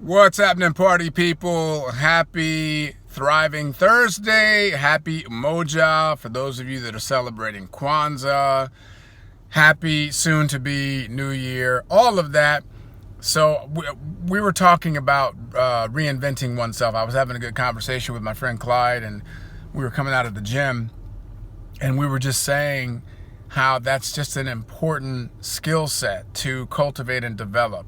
What's happening, party people? Happy Thriving Thursday. Happy Moja for those of you that are celebrating Kwanzaa. Happy soon to be New Year. All of that. So we were talking about reinventing oneself. I was having a good conversation with my friend Clyde, and we were coming out of the gym, and we were just saying how that's just an important skill set to cultivate and develop.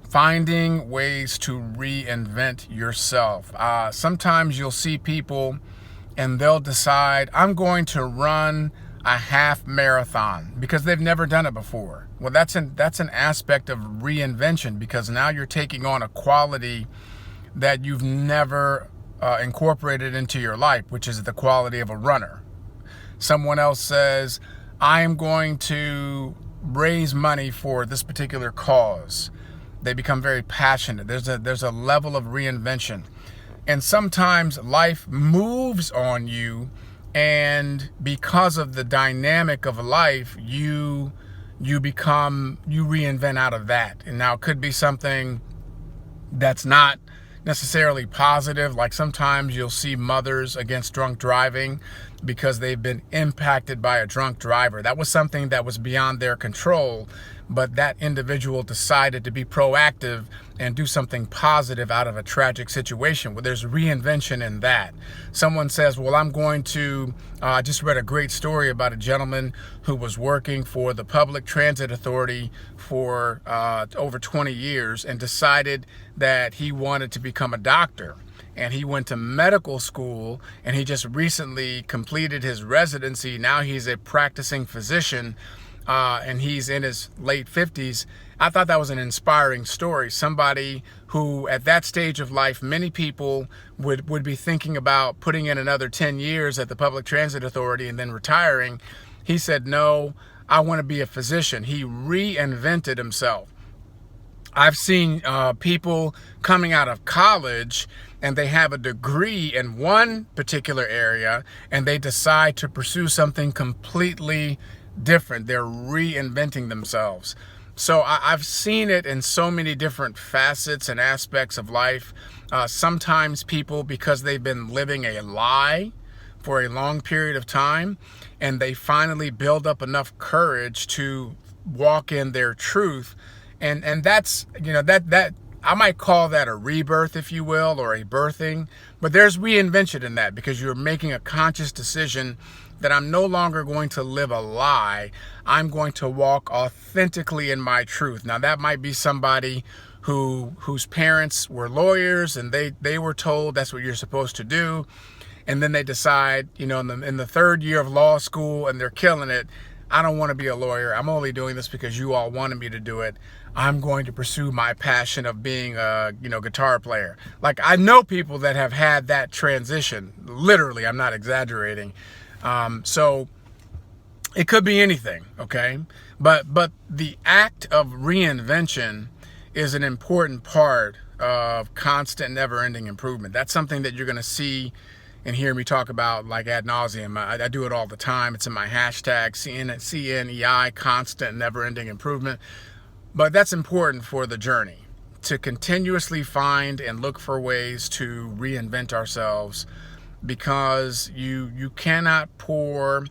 Finding ways to reinvent yourself. Sometimes you'll see people and they'll decide, I'm going to run a half marathon because they've never done it before. Well, that's an aspect of reinvention, because now you're taking on a quality that you've never incorporated into your life, which is the quality of a runner. Someone else says, I'm going to raise money for this particular cause. They become very passionate. There's a level of reinvention. And sometimes life moves on you, and because of the dynamic of life, you reinvent out of that. And now it could be something that's not necessarily positive. Like sometimes you'll see mothers against drunk driving because they've been impacted by a drunk driver. That was something that was beyond their control, but that individual decided to be proactive and do something positive out of a tragic situation. Well, there's reinvention in that. Someone says, well, I'm going to, I just read a great story about a gentleman who was working for the Public Transit Authority for over 20 years and decided that he wanted to become a doctor. And he went to medical school, and he just recently completed his residency. Now he's a practicing physician, and he's in his late 50s. I thought that was an inspiring story. Somebody who, at that stage of life, many people would be thinking about putting in another 10 years at the Public Transit Authority and then retiring. He said, no, I want to be a physician. He reinvented himself. I've seen people coming out of college and they have a degree in one particular area and they decide to pursue something completely different. They're reinventing themselves. So I've seen it in so many different facets and aspects of life. Sometimes people, because they've been living a lie for a long period of time, and they finally build up enough courage to walk in their truth. And that's, that I might call that a rebirth, if you will, or a birthing. But there's reinvention in that, because you're making a conscious decision that I'm no longer going to live a lie. I'm going to walk authentically in my truth. Now, that might be somebody whose parents were lawyers and they were told that's what you're supposed to do. And then they decide, in the third year of law school, and they're killing it. I don't want to be a lawyer. I'm only doing this because you all wanted me to do it. I'm going to pursue my passion of being a, guitar player. Like, I know people that have had that transition. Literally, I'm not exaggerating. So it could be anything, okay? But the act of reinvention is an important part of constant, never-ending improvement. That's something that you're going to see and hear me talk about like ad nauseum. I do it all the time. It's in my hashtag, CNEI, constant, never-ending improvement. But that's important for the journey, to continuously find and look for ways to reinvent ourselves, because you cannot pour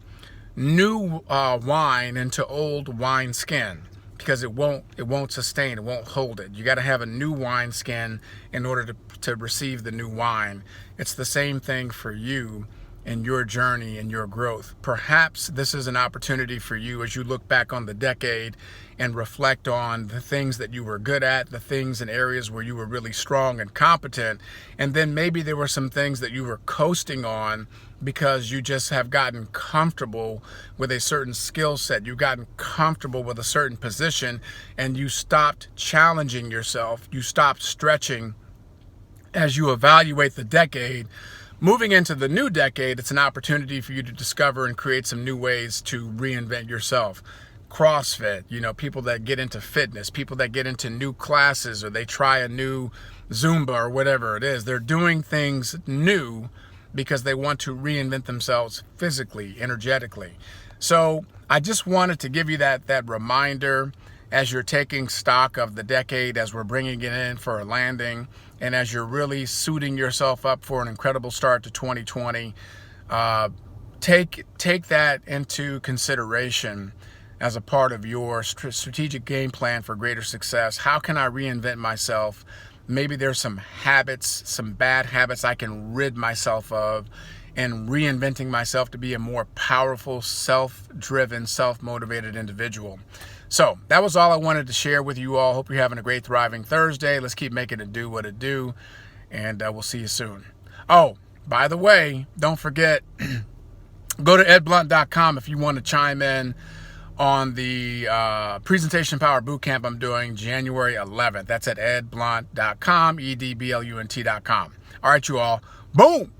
new wine into old wine skin, because it won't sustain, it won't hold it. You got to have a new wine skin in order to receive the new wine. It's the same thing for you and your journey and your growth. Perhaps this is an opportunity for you as you look back on the decade and reflect on the things that you were good at, the things and areas where you were really strong and competent, and then maybe there were some things that you were coasting on because you just have gotten comfortable with a certain skill set. You've gotten comfortable with a certain position, and you stopped challenging yourself. You stopped stretching. As you evaluate the decade, moving into the new decade, it's an opportunity for you to discover and create some new ways to reinvent yourself. CrossFit, people that get into fitness, people that get into new classes, or they try a new Zumba or whatever it is. They're doing things new because they want to reinvent themselves physically, energetically. So I just wanted to give you that reminder as you're taking stock of the decade, as we're bringing it in for a landing, and as you're really suiting yourself up for an incredible start to 2020, take that into consideration as a part of your strategic game plan for greater success. How can I reinvent myself? Maybe there's some habits, some bad habits I can rid myself of, and reinventing myself to be a more powerful, self-driven, self-motivated individual. So that was all I wanted to share with you all. Hope you're having a great, thriving Thursday. Let's keep making it do what it do, and we'll see you soon. Oh, by the way, don't forget, go to edblunt.com if you want to chime in on the Presentation Power Bootcamp I'm doing January 11th. That's at edblunt.com, edblunt.com. All right, you all. Boom!